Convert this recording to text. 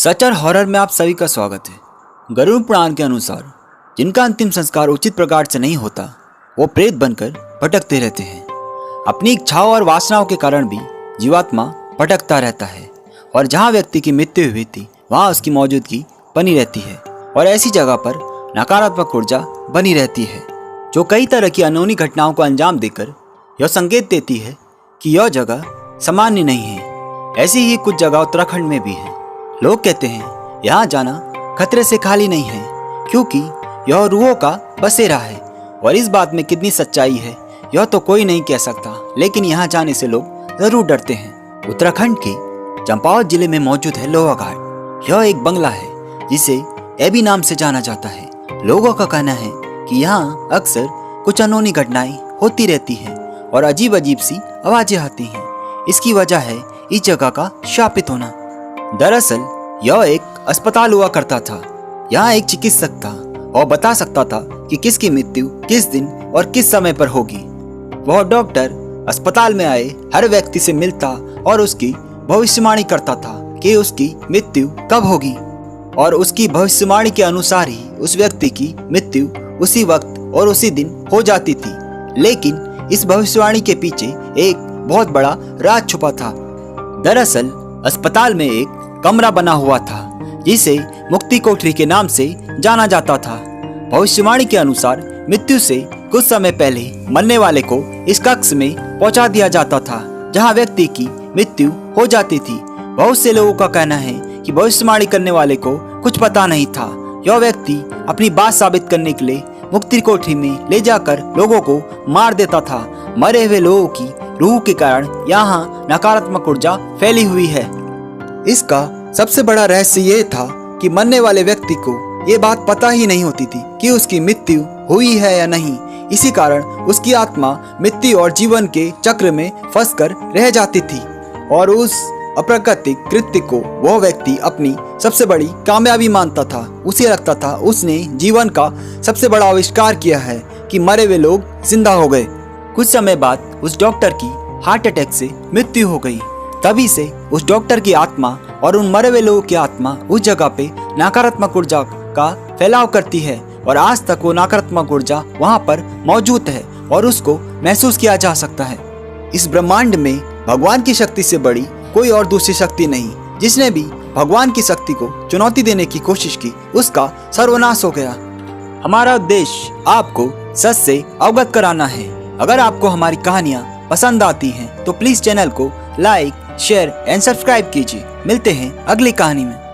सच और हॉरर में आप सभी का स्वागत है। गरुड़ पुराण के अनुसार जिनका अंतिम संस्कार उचित प्रकार से नहीं होता वो प्रेत बनकर भटकते रहते हैं। अपनी इच्छाओं और वासनाओं के कारण भी जीवात्मा भटकता रहता है और जहाँ व्यक्ति की मृत्यु हुई थी वहाँ उसकी मौजूदगी बनी रहती है और ऐसी जगह पर नकारात्मक ऊर्जा बनी रहती है जो कई तरह की अनहोनी घटनाओं को अंजाम देकर यह संकेत देती है कि यह जगह सामान्य नहीं है। ऐसी ही कुछ जगह उत्तराखंड में भी है। लोग कहते हैं यहाँ जाना खतरे से खाली नहीं है क्योंकि यह रूहों का बसेरा है और इस बात में कितनी सच्चाई है यह तो कोई नहीं कह सकता, लेकिन यहाँ जाने से लोग जरूर डरते हैं। उत्तराखंड के चंपावत जिले में मौजूद है लोहा घाट। यह एक बंगला है जिसे एबी नाम से जाना जाता है। लोगों का कहना है कि यहाँ अक्सर कुछ अनहोनी घटनाएं होती रहती हैं और अजीब अजीब सी आवाजें आती हैं। इसकी वजह है इस जगह का शापित होना। दरअसल यह एक अस्पताल हुआ करता था। यहाँ एक चिकित्सक था और बता सकता था कि किसकी मृत्यु किस दिन और किस समय पर होगी। वह डॉक्टर अस्पताल में आए हर व्यक्ति से मिलता और उसकी भविष्यवाणी करता था कि उसकी मृत्यु कब होगी और उसकी भविष्यवाणी के अनुसार ही उस व्यक्ति की मृत्यु उसी वक्त और उसी दिन हो जाती थी। लेकिन इस भविष्यवाणी के पीछे एक बहुत बड़ा राज छुपा था। दरअसल अस्पताल में एक कमरा बना हुआ था जिसे मुक्ति कोठरी के नाम से जाना जाता था। भविष्यवाणी के अनुसार मृत्यु से कुछ समय पहले मरने वाले को इस कक्ष में पहुंचा दिया जाता था जहां व्यक्ति की मृत्यु हो जाती थी। बहुत से लोगों का कहना है कि भविष्यवाणी करने वाले को कुछ पता नहीं था। यह व्यक्ति अपनी बात साबित करने के लिए मुक्ति कोठरी में ले जाकर लोगों को मार देता था। मरे हुए लोगों की रूह के कारण यहाँ नकारात्मक ऊर्जा फैली हुई है। इसका सबसे बड़ा रहस्य ये था कि मरने वाले व्यक्ति को ये बात पता ही नहीं होती थी कि उसकी मृत्यु हुई है या नहीं। इसी कारण उसकी आत्मा मृत्यु और जीवन के चक्र में फंसकर रह जाती थी और उस अप्राकृतिक कृत्य को वह व्यक्ति अपनी सबसे बड़ी कामयाबी मानता था। उसे लगता था उसने जीवन का सबसे बड़ा आविष्कार किया है कि मरे हुए लोग जिंदा हो गए। कुछ समय बाद उस डॉक्टर की हार्ट अटैक से मृत्यु हो गई। तभी से उस डॉक्टर की आत्मा और उन मरे हुए लोगों की आत्मा उस जगह पे नकारात्मक ऊर्जा का फैलाव करती है और आज तक वो नकारात्मक ऊर्जा वहाँ पर मौजूद है और उसको महसूस किया जा सकता है। इस ब्रह्मांड में भगवान की शक्ति से बड़ी कोई और दूसरी शक्ति नहीं। जिसने भी भगवान की शक्ति को चुनौती देने की कोशिश की उसका सर्वनाश हो गया। हमारा उद्देश्य आपको सच से अवगत कराना है। अगर आपको हमारी कहानियाँ पसंद आती हैं तो प्लीज चैनल को लाइक, शेयर एंड सब्सक्राइब कीजिए। मिलते हैं अगली कहानी में।